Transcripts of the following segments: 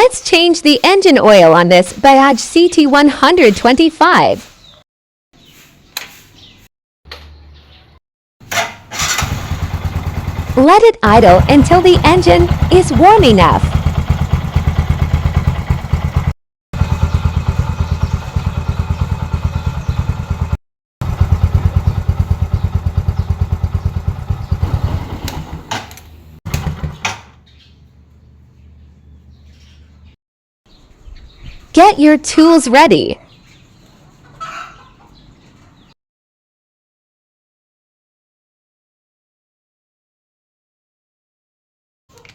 Let's change the engine oil on this Bajaj CT125. Let it idle until the engine is warm enough. Get your tools ready.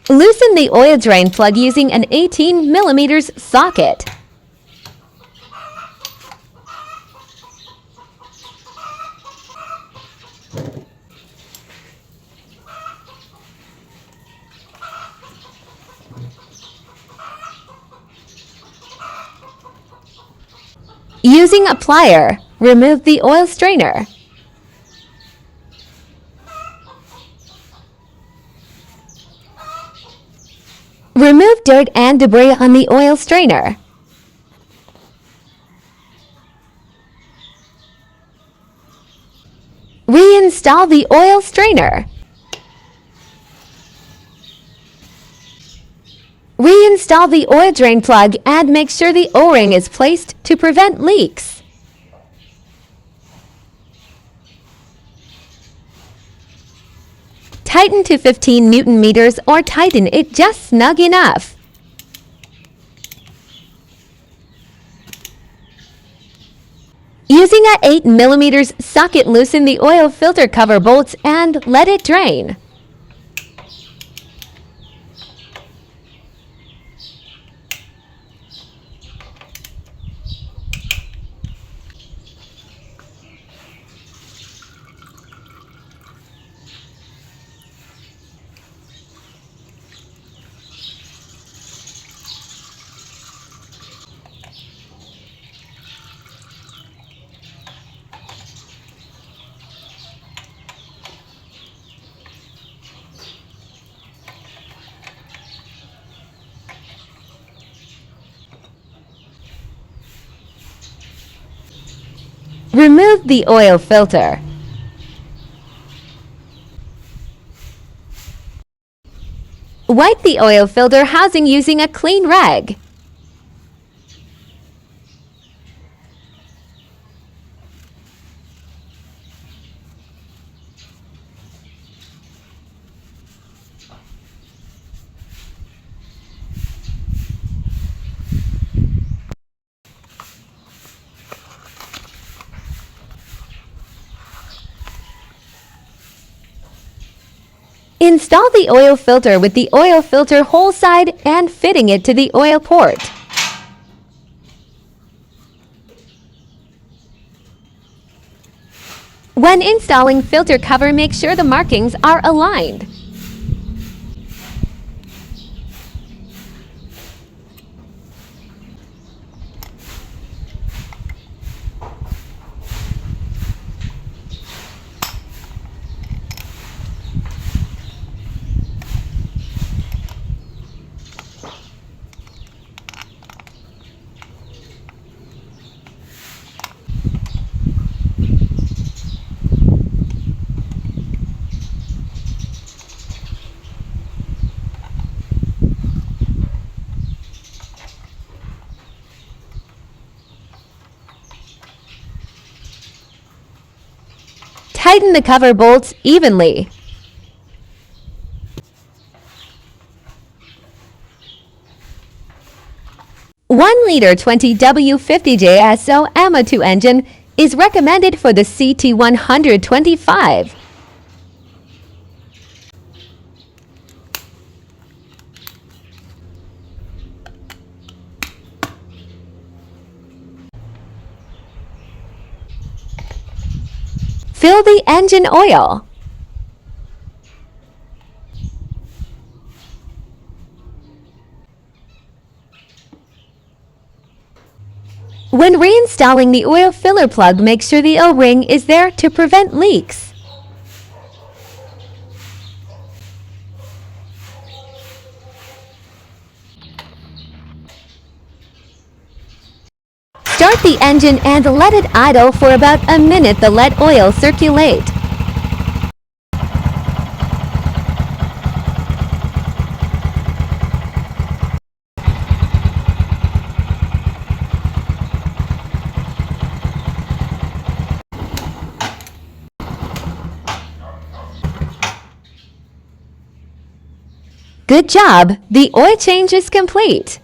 Loosen the oil drain plug using an 18mm socket. Using a plier, remove the oil strainer. Remove dirt and debris on the oil strainer. Reinstall the oil strainer. Reinstall the oil drain plug and make sure the O-ring is placed to prevent leaks. Tighten to 15 Newton meters or tighten it just snug enough. Using a 8mm socket, loosen the oil filter cover bolts and let it drain. Remove the oil filter. Wipe the oil filter housing using a clean rag. Install the oil filter with the oil filter hole side and fitting it to the oil port. When installing filter cover, make sure the markings are aligned. Tighten the cover bolts evenly. One-liter 20W50J SO AMO2 engine is recommended for the CT125. Fill the engine oil. When reinstalling the oil filler plug, make sure the O-ring is there to prevent leaks. Start the engine and let it idle for about a minute to let oil circulate. Good job! The oil change is complete.